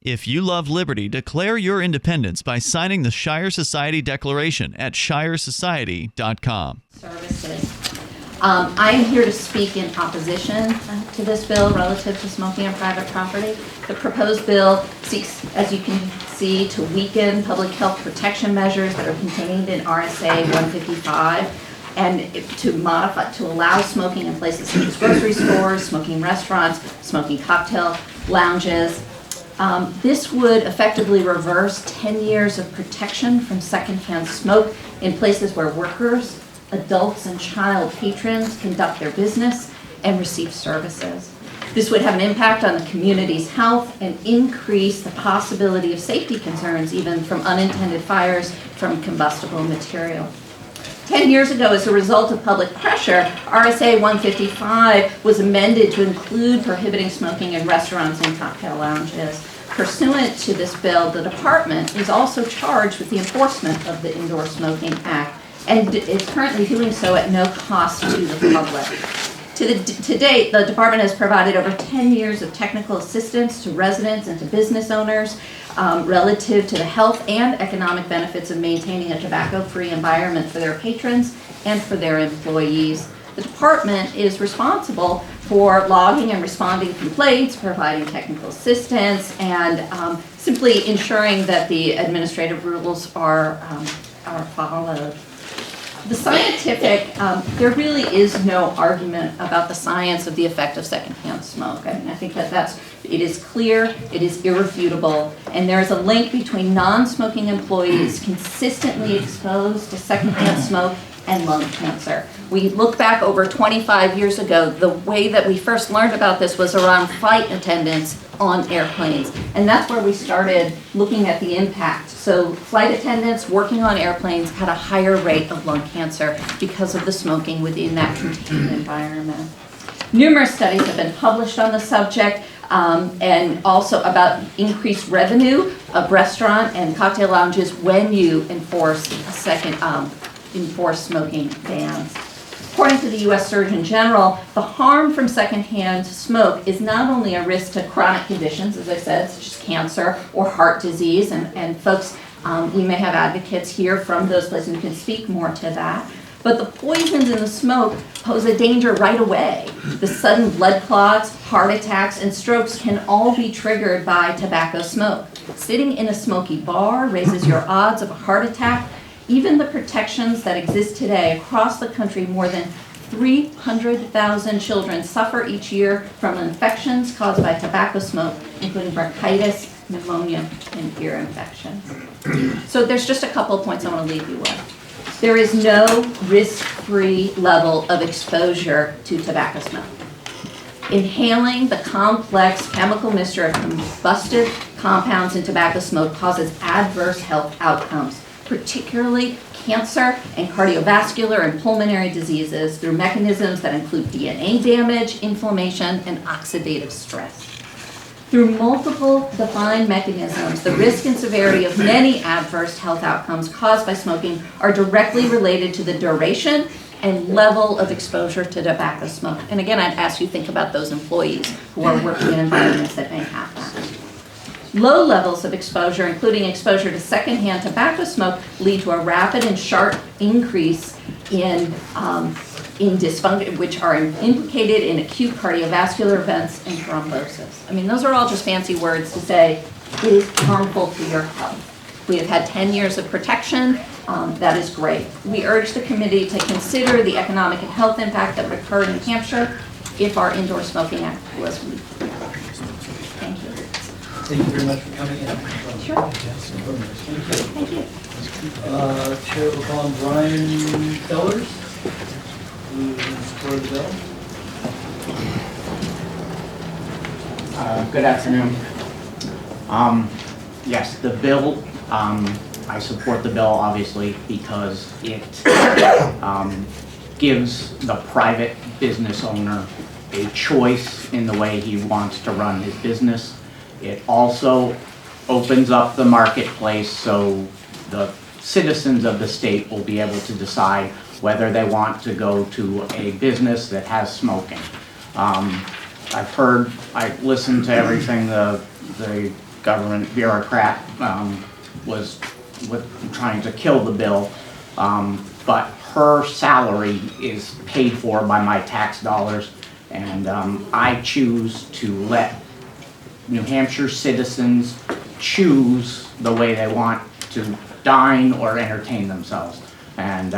If you love liberty, declare your independence by signing the Shire Society Declaration at shiresociety.com. Services. I am here to speak in opposition to this bill relative to smoking on private property. The proposed bill seeks, as you can see, to weaken public health protection measures that are contained in RSA 155 and to allow smoking in places such as grocery stores, smoking restaurants, smoking cocktail lounges. This would effectively reverse 10 years of protection from secondhand smoke in places where workers, adults, and child patrons conduct their business and receive services. This would have an impact on the community's health and increase the possibility of safety concerns, even from unintended fires from combustible material. 10 years ago, as a result of public pressure, RSA 155 was amended to include prohibiting smoking in restaurants and cocktail lounges. Pursuant to this bill, the department is also charged with the enforcement of the Indoor Smoking Act and is currently doing so at no cost to the public. To date, the department has provided over 10 years of technical assistance to residents and to business owners relative to the health and economic benefits of maintaining a tobacco-free environment for their patrons and for their employees. The department is responsible for logging and responding to complaints, providing technical assistance, and simply ensuring that the administrative rules are followed. The scientific, there really is no argument about the science of the effect of secondhand smoke. I mean, I think it is clear, it is irrefutable, and there is a link between non-smoking employees consistently exposed to secondhand smoke and lung cancer. We look back over 25 years ago, the way that we first learned about this was around flight attendants on airplanes. And that's where we started looking at the impact. So flight attendants working on airplanes had a higher rate of lung cancer because of the smoking within that contained environment. Numerous studies have been published on the subject and also about increased revenue of restaurant and cocktail lounges when you enforce smoking bans. According to the U.S. Surgeon General, the harm from secondhand smoke is not only a risk to chronic conditions, as I said, such as cancer or heart disease, and folks, we may have advocates here from those places who can speak more to that, but the poisons in the smoke pose a danger right away. The sudden blood clots, heart attacks, and strokes can all be triggered by tobacco smoke. Sitting in a smoky bar raises your odds of a heart attack. Even the protections that exist today across the country, more than 300,000 children suffer each year from infections caused by tobacco smoke, including bronchitis, pneumonia, and ear infections. So there's just a couple of points I want to leave you with. There is no risk-free level of exposure to tobacco smoke. Inhaling the complex chemical mixture of combustive compounds in tobacco smoke causes adverse health outcomes, particularly cancer and cardiovascular and pulmonary diseases through mechanisms that include DNA damage, inflammation, and oxidative stress. Through multiple defined mechanisms, the risk and severity of many adverse health outcomes caused by smoking are directly related to the duration and level of exposure to tobacco smoke. And again, I'd ask you to think about those employees who are working in environments that may have that. Low levels of exposure, including exposure to secondhand tobacco smoke, lead to a rapid and sharp increase in dysfunction, which are implicated in acute cardiovascular events and thrombosis. I mean, those are all just fancy words to say it is harmful to your health. We have had 10 years of protection. That is great. We urge the committee to consider the economic and health impact that would occur in Hampshire if our Indoor Smoking Act was repealed. Thank you. Thank you very much for coming in. Sure. Thank you. Chair will call on Brian Fellers, who is for the bill. Good afternoon. Yes, the bill, I support the bill obviously because it gives the private business owner a choice in the way he wants to run his business. It also opens up the marketplace so the citizens of the state will be able to decide whether they want to go to a business that has smoking. I've listened to everything the government bureaucrat was trying to kill the bill, but her salary is paid for by my tax dollars, and I choose to let New Hampshire citizens choose the way they want to dine or entertain themselves. And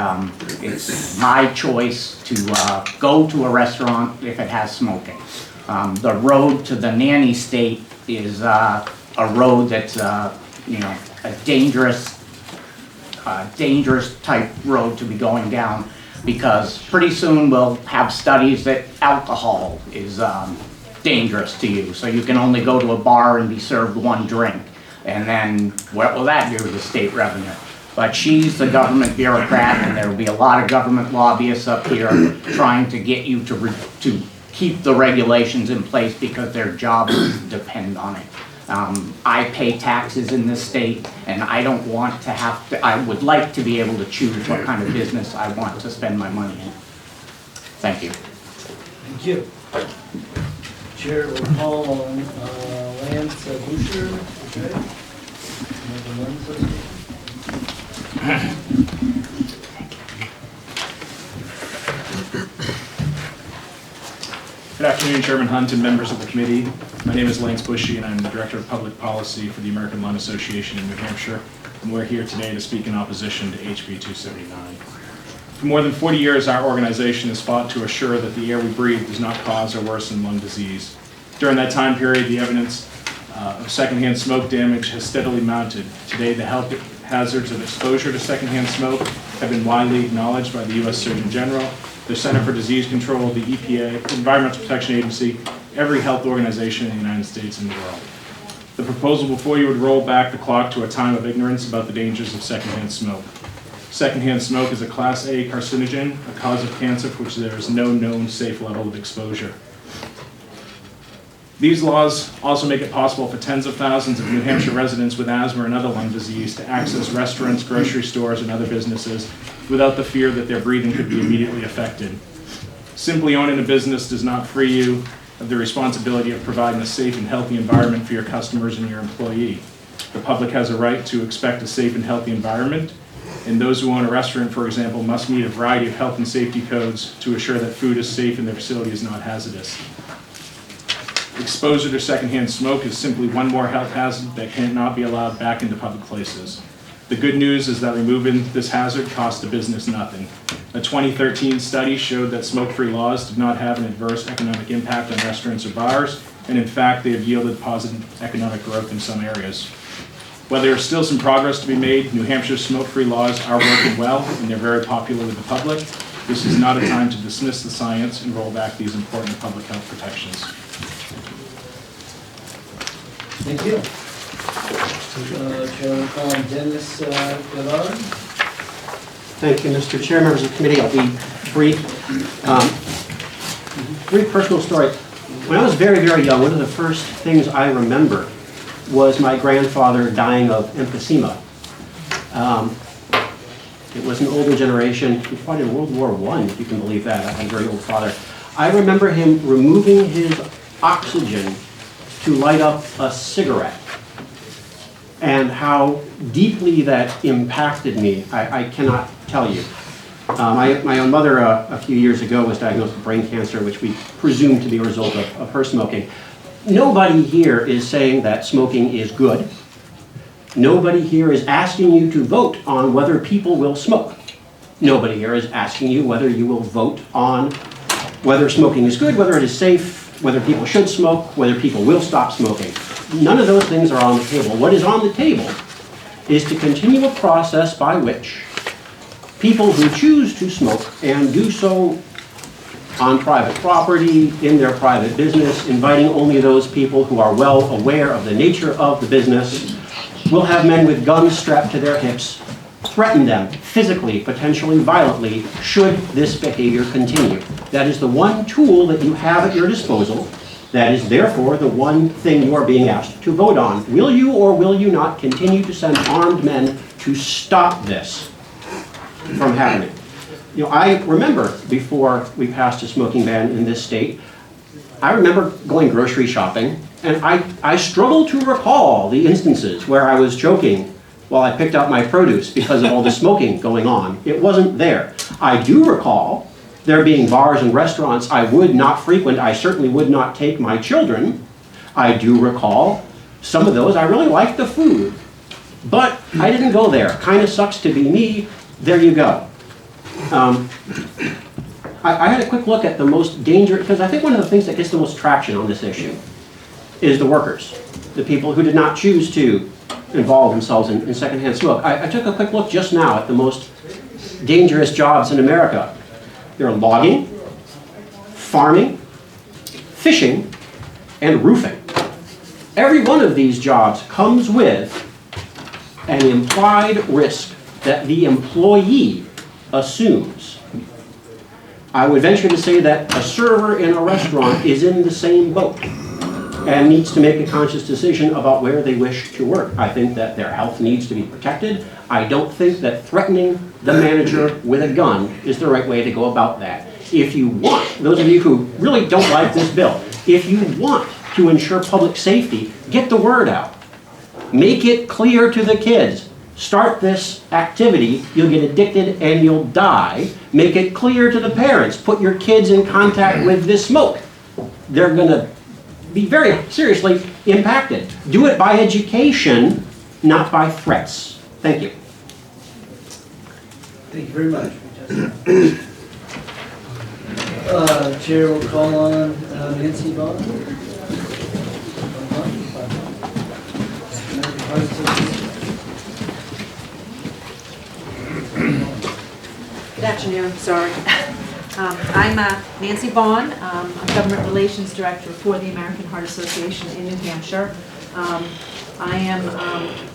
it's my choice to go to a restaurant if it has smoking. The road to the nanny state is a road that's you know, a dangerous type road to be going down, because pretty soon we'll have studies that alcohol is dangerous to you. So you can only go to a bar and be served one drink. And then what will that do to the state revenue? But she's the government bureaucrat, and there will be a lot of government lobbyists up here trying to get you to keep the regulations in place because their jobs depend on it. I pay taxes in this state, and I don't want to have to, I would like to be able to choose what kind of business I want to spend my money in. Thank you. Thank you. Chair will call on Lance Boucher. Okay. Good afternoon, Chairman Hunt and members of the committee. My name is Lance Bushy, and I'm the Director of Public Policy for the American Lung Association in New Hampshire, and we're here today to speak in opposition to HB 279. For more than 40 years, our organization has fought to assure that the air we breathe does not cause or worsen lung disease. During that time period, the evidence of secondhand smoke damage has steadily mounted. Today, the health hazards of exposure to secondhand smoke have been widely acknowledged by the U.S. Surgeon General, the Center for Disease Control, the EPA, Environmental Protection Agency, every health organization in the United States and the world. The proposal before you would roll back the clock to a time of ignorance about the dangers of secondhand smoke. Secondhand smoke is a Class A carcinogen, a cause of cancer for which there is no known safe level of exposure. These laws also make it possible for tens of thousands of New Hampshire residents with asthma and other lung disease to access restaurants, grocery stores, and other businesses without the fear that their breathing could be immediately affected. Simply owning a business does not free you of the responsibility of providing a safe and healthy environment for your customers and your employee. The public has a right to expect a safe and healthy environment, and those who own a restaurant, for example, must meet a variety of health and safety codes to assure that food is safe and their facility is not hazardous. Exposure to secondhand smoke is simply one more health hazard that cannot be allowed back into public places. The good news is that removing this hazard costs the business nothing. A 2013 study showed that smoke-free laws did not have an adverse economic impact on restaurants or bars, and in fact, they have yielded positive economic growth in some areas. While there is still some progress to be made, New Hampshire's smoke-free laws are working well, and they're very popular with the public. This is not a time to dismiss the science and roll back these important public health protections. Thank you. Chair will call on Dennis Gillard. Thank you, Mr. Chair, members of the committee. I'll be brief. Brief personal story. When I was very, very young, one of the first things I remember was my grandfather dying of emphysema. It was an older generation. He fought in World War I, if you can believe that. I had a very old father. I remember him removing his oxygen to light up a cigarette, and how deeply that impacted me, I cannot tell you. My own mother, a few years ago, was diagnosed with brain cancer, which we presume to be a result of her smoking. Nobody here is saying that smoking is good. Nobody here is asking you to vote on whether people will smoke. Nobody here is asking you whether you will vote on whether smoking is good, whether it is safe, whether people should smoke, whether people will stop smoking. None of those things are on the table. What is on the table is to continue a process by which people who choose to smoke and do so on private property, in their private business, inviting only those people who are well aware of the nature of the business, will have men with guns strapped to their hips threaten them physically, potentially violently, should this behavior continue. That is the one tool that you have at your disposal. That is therefore the one thing you are being asked to vote on. Will you or will you not continue to send armed men to stop this from happening? You know, I remember before we passed a smoking ban in this state, I remember going grocery shopping, and I struggle to recall the instances where I was choking while I picked out my produce because of all the smoking going on. It wasn't there. I do recall there being bars and restaurants I would not frequent. I certainly would not take my children. I do recall some of those. I really liked the food, but I didn't go there. Kind of sucks to be me. There you go. I had a quick look at the most dangerous, because I think one of the things that gets the most traction on this issue is the workers, the people who did not choose to involve themselves in secondhand smoke. I took a quick look just now at the most dangerous jobs in America. They're logging, farming, fishing, and roofing. Every one of these jobs comes with an implied risk that the employee assumes. I would venture to say that a server in a restaurant is in the same boat and needs to make a conscious decision about where they wish to work. I think that their health needs to be protected. I don't think that threatening the manager with a gun is the right way to go about that. If you want, those of you who really don't like this bill, if you want to ensure public safety, get the word out. Make it clear to the kids. Start this activity, you'll get addicted and you'll die. Make it clear to the parents. Put your kids in contact with this smoke. They're going to be very seriously impacted. Do it by education, not by threats. Thank you. Thank you very much. Chair will call on Nancy Vaughn. Good afternoon, sorry. I'm Nancy Vaughn. I'm Government Relations Director for the American Heart Association in New Hampshire. I am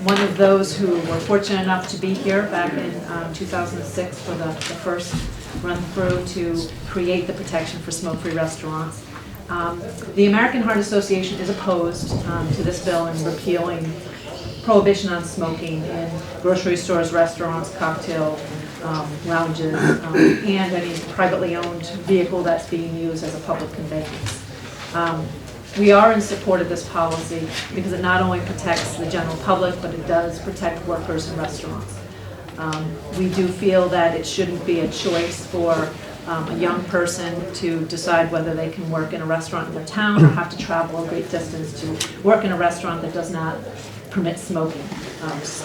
one of those who were fortunate enough to be here back in 2006 for the first run-through to create the protection for smoke-free restaurants. The American Heart Association is opposed to this bill and repealing prohibition on smoking in grocery stores, restaurants, cocktail lounges, and any privately owned vehicle that's being used as a public conveyance. We are in support of this policy because it not only protects the general public, but it does protect workers in restaurants. We do feel that it shouldn't be a choice for a young person to decide whether they can work in a restaurant in their town or have to travel a great distance to work in a restaurant that does not permit smoking.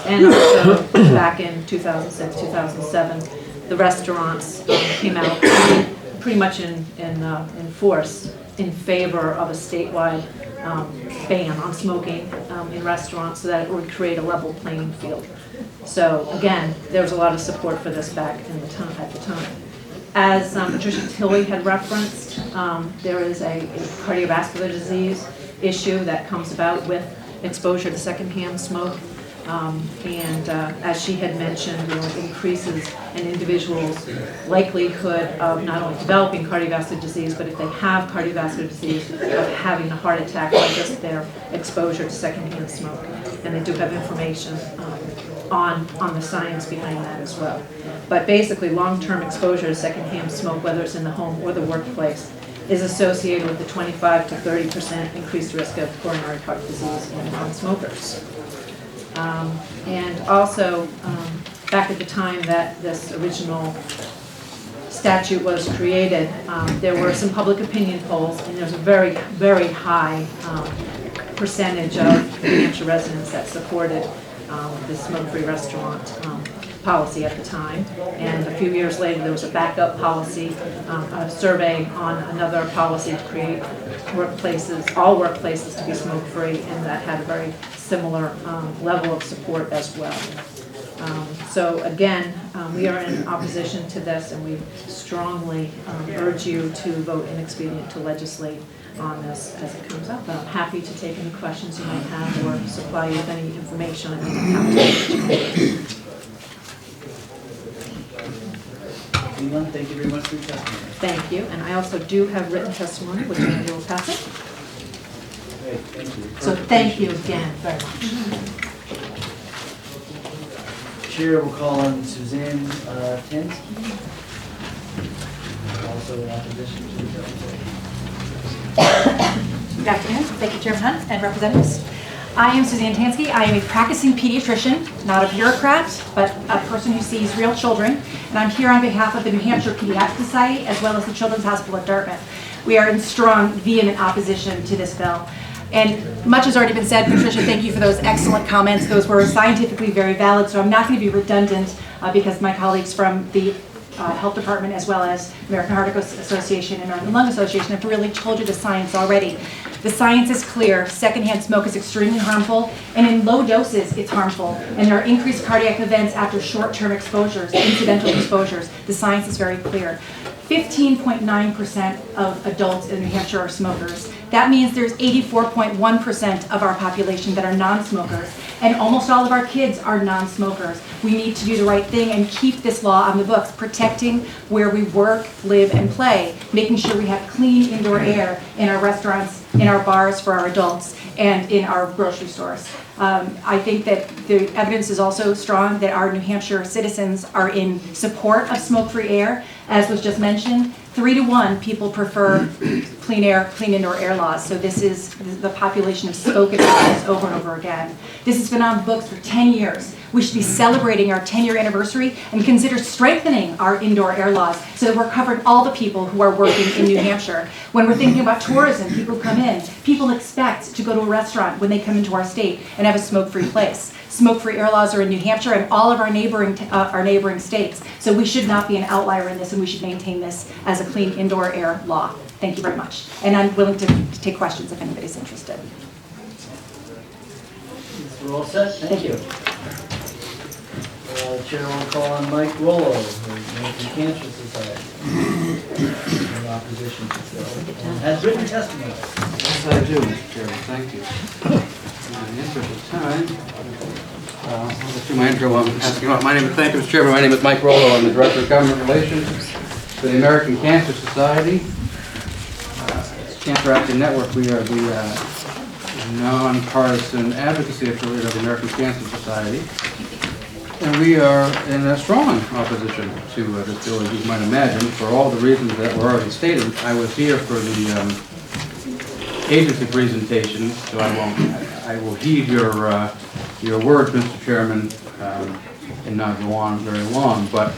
And also, back in 2006, 2007, the restaurants came out pretty much in force in favor of a statewide ban on smoking in restaurants so that it would create a level playing field. So again, there was a lot of support for this back at the time. As Patricia Tilley had referenced, there is a cardiovascular disease issue that comes about with exposure to secondhand smoke. As she had mentioned, it increases an individual's likelihood of not only developing cardiovascular disease, but if they have cardiovascular disease, of having a heart attack by just their exposure to secondhand smoke. And they do have information on the science behind that as well. But basically, long-term exposure to secondhand smoke, whether it's in the home or the workplace, is associated with the 25 to 30% increased risk of coronary heart disease in non-smokers. And also, back at the time that this original statute was created, there were some public opinion polls, and there's a very, very high percentage of New Hampshire residents that supported the smoke-free restaurant policy at the time. And a few years later, there was a backup policy, a survey on another policy to create workplaces, all workplaces to be smoke-free, and that had a very similar level of support as well. So again, we are in opposition to this, and we strongly urge you to vote inexpedient to legislate on this as it comes up. But I'm happy to take any questions you might have or supply you with any information. Thank you very much for your testimony. Thank you. And I also do have written testimony, which I will pass it. Great, thank you. So thank you again very much. Chair will call on Suzanne Tensky, also in opposition to the bill. Good afternoon. Thank you, Chairman Hunt and representatives. I am Suzanne Tansky. I am a practicing pediatrician, not a bureaucrat, but a person who sees real children. And I'm here on behalf of the New Hampshire Pediatric Society as well as the Children's Hospital at Dartmouth. We are in strong, vehement opposition to this bill. And much has already been said. Patricia, thank you for those excellent comments. Those were scientifically very valid, so I'm not going to be redundant because my colleagues from the Health Department as well as American Heart Association and American Lung Association have really told you the science already. The science is clear. Secondhand smoke is extremely harmful, and in low doses it's harmful. And there are increased cardiac events after short-term exposures, incidental exposures. The science is very clear. 15.9% of adults in New Hampshire are smokers. That means there's 84.1% of our population that are non-smokers, and almost all of our kids are non-smokers. We need to do the right thing and keep this law on the books, protecting where we work, live, and play, making sure we have clean indoor air in our restaurants, in our bars for our adults, and in our grocery stores. I think that the evidence is also strong that our New Hampshire citizens are in support of smoke-free air. As was just mentioned, 3 to 1 people prefer clean air, clean indoor air laws. So this is the population have spoken about this over and over again. This has been on the books for 10 years. We should be celebrating our 10-year anniversary and consider strengthening our indoor air laws so that we're covering all the people who are working in New Hampshire. When we're thinking about tourism, people come in, people expect to go to a restaurant when they come into our state and have a smoke-free place. Smoke-free air laws are in New Hampshire and all of our neighboring states. So we should not be an outlier in this, and we should maintain this as a clean indoor air law. Thank you very much. And I'm willing to take questions if anybody's interested. We're all set? Thank you. Chair will call on Mike Rollo, of the American Cancer Society, in opposition to the bill, and has written testimony. Yes, I do, Mr. Chairman. Thank you. In the interest of time, I'll get through my intro while I'm asking about. Thank you, Mr. Chairman. My name is Mike Rollo. I'm the Director of Government Relations for the American Cancer Society. Cancer Action Network, we are the non-partisan advocacy affiliate of the American Cancer Society. And we are in a strong opposition to this bill, as you might imagine, for all the reasons that were already stated. I was here for the agency presentation, so I will heed your words, Mr. Chairman, and not go on very long. But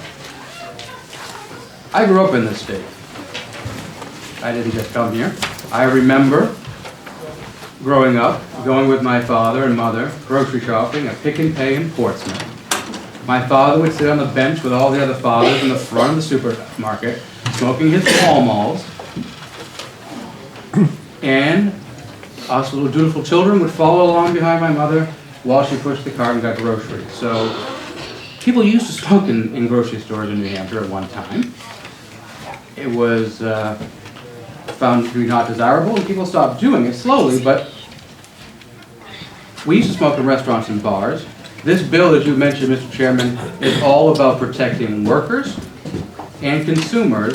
I grew up in this state. I didn't just come here. I remember growing up, going with my father and mother, grocery shopping at Pick and Pay in Portsmouth. My father would sit on the bench with all the other fathers in the front of the supermarket, smoking his Pall Malls, and us little dutiful children would follow along behind my mother while she pushed the cart and got groceries. So people used to smoke in grocery stores in New Hampshire at one time. It was found to be not desirable, and people stopped doing it slowly, but we used to smoke in restaurants and bars. This bill, as you mentioned, Mr. Chairman, is all about protecting workers and consumers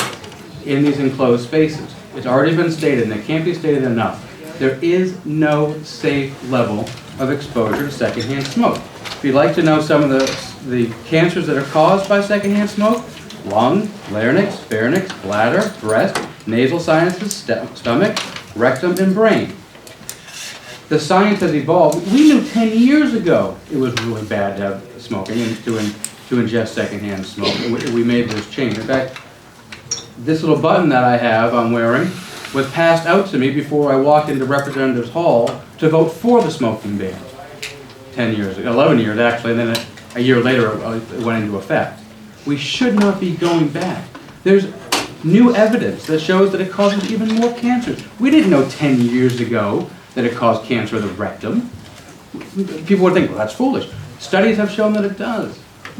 in these enclosed spaces. It's already been stated, and it can't be stated enough. There is no safe level of exposure to secondhand smoke. If you'd like to know some of the cancers that are caused by secondhand smoke, lung, larynx, pharynx, bladder, breast, nasal sinuses, stomach, rectum, and brain. The science has evolved. We knew 10 years ago it was really bad to have smoking and to ingest secondhand smoke. We made this change. In fact, this little button that I have, I'm wearing, was passed out to me before I walked into Representatives Hall to vote for the smoking ban 10 years ago, 11 years actually, and then a year later it went into effect. We should not be going back. There's new evidence that shows that it causes even more cancers. We didn't know 10 years ago that it caused cancer of the rectum. People would think, well, that's foolish. Studies have shown that it does.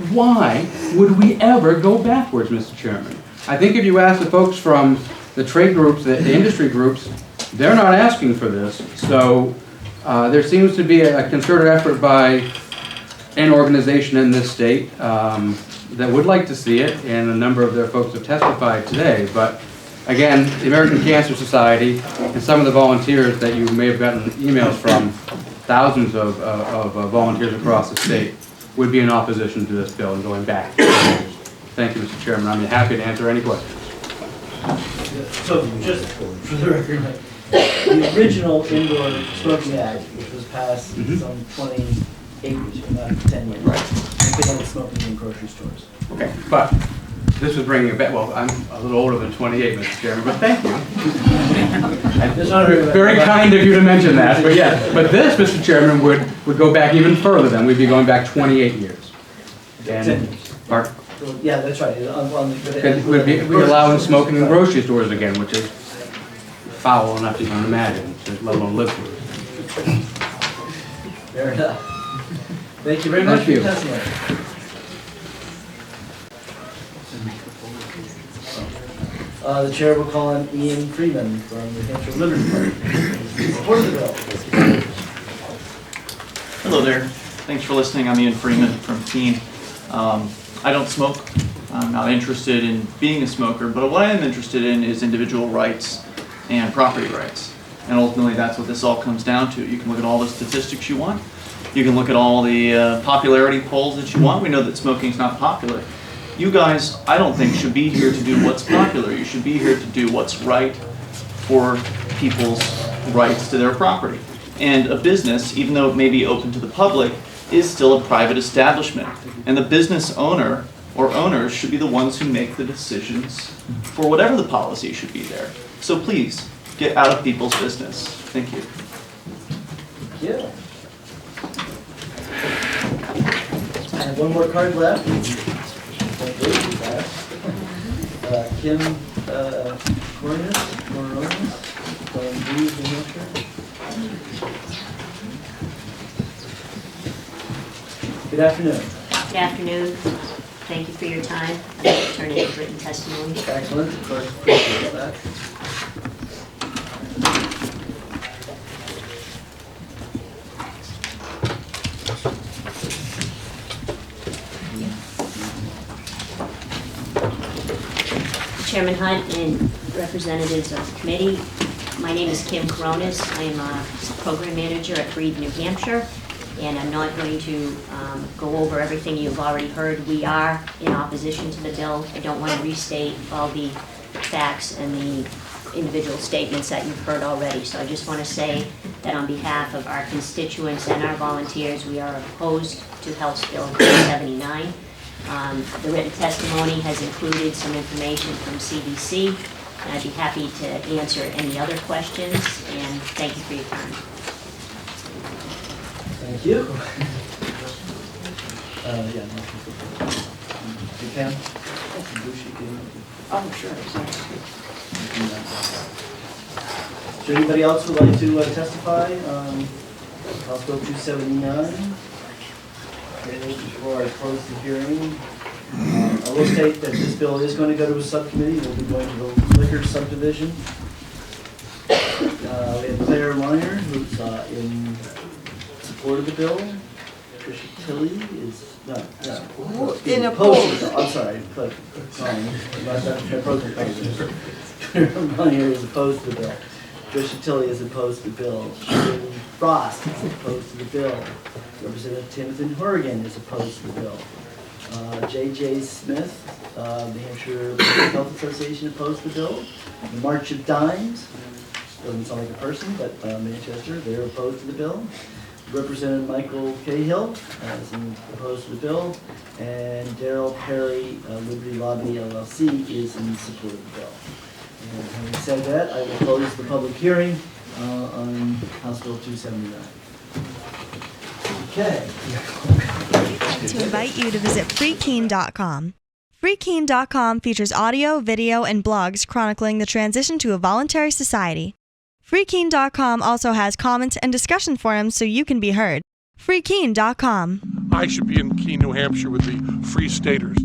Why would we ever go backwards, Mr. Chairman? I think if you ask the folks from the trade groups, the industry groups, they're not asking for this. So there seems to be a concerted effort by an organization in this state that would like to see it, and a number of their folks have testified today. But again, the American Cancer Society and some of the volunteers that you may have gotten emails from, thousands of volunteers across the state, would be in opposition to this bill and going back. Thank you, Mr. Chairman. I'm happy to answer any questions. So just for the record, the original indoor smoking act, which was passed some 28 years ago, not 10 years. Right. Prevented smoking in grocery stores. Okay, but this was bringing it back, well, I'm a little older than 28, Mr. Chairman, but thank you. Very kind of you to mention that, but yeah. But this, Mr. Chairman, would go back even further then. We'd be going back 28 years. 10 years. Pardon? Yeah, that's right. We'd be allowing smoking in grocery stores again, which is foul enough to even imagine, let alone live through. Fair enough. Thank you very much for your testimony. The chair will call on Ian Freeman from the Hampshire Liberty Party. Support the bill. Hello there. Thanks for listening. I'm Ian Freeman from Keene. I don't smoke. I'm not interested in being a smoker, but what I am interested in is individual rights and property rights. And ultimately, that's what this all comes down to. You can look at all the statistics you want. You can look at all the popularity polls that you want. We know that smoking is not popular. You guys, I don't think, should be here to do what's popular. You should be here to do what's right for people's rights to their property. And a business, even though it may be open to the public, is still a private establishment. And the business owner or owners should be the ones who make the decisions for whatever the policy should be there. So please, get out of people's business. Thank you. Yeah. I have one more card left. Kim Coronis from New Hampshire. Good afternoon. Good afternoon. Thank you for your time. I'm turning in written testimony. Excellent. Of course, appreciate that. Chairman Hunt and representatives of the committee, my name is Kim Coronis. I am a program manager at Breed, New Hampshire, and I'm not going to go over everything you've already heard. We are in opposition to the bill. I don't want to restate all the facts and the individual statements that you've heard already. So I just want to say that on behalf of our constituents and our volunteers, we are opposed to House Bill 79. The written testimony has included some information from CDC, and I'd be happy to answer any other questions, and thank you for your time. Thank you. Yeah. You can? Oh, sure. Is there anybody else who would like to testify? House Bill 279. Okay, before I close the hearing, I will state that this bill is going to go to a subcommittee. We'll be going to the liquor subdivision. We have Claire Meyer, who's in support of the bill. Tricia Tilley is in opposed. I'm sorry, but Claire Meyer is opposed to the bill. Tricia Tilley is opposed to the bill. Shirley Frost is opposed to the bill. Representative Timothy Horrigan is opposed to the bill. J.J. Smith, the Hampshire Public Health Association opposed to the bill. The March of Dimes, doesn't sound like a person, but Manchester, they're opposed to the bill. Representative Michael Cahill is opposed to the bill. And Darrell Perry, Liberty Lobby LLC, is in support of the bill. And having said that, I will close the public hearing on House Bill 279. Okay. I'd like to invite you to visit freekeene.com. Freekeene.com features audio, video, and blogs chronicling the transition to a voluntary society. Freekeene.com also has comments and discussion forums so you can be heard. Freekeene.com. I should be in Keene, New Hampshire with the Free Staters.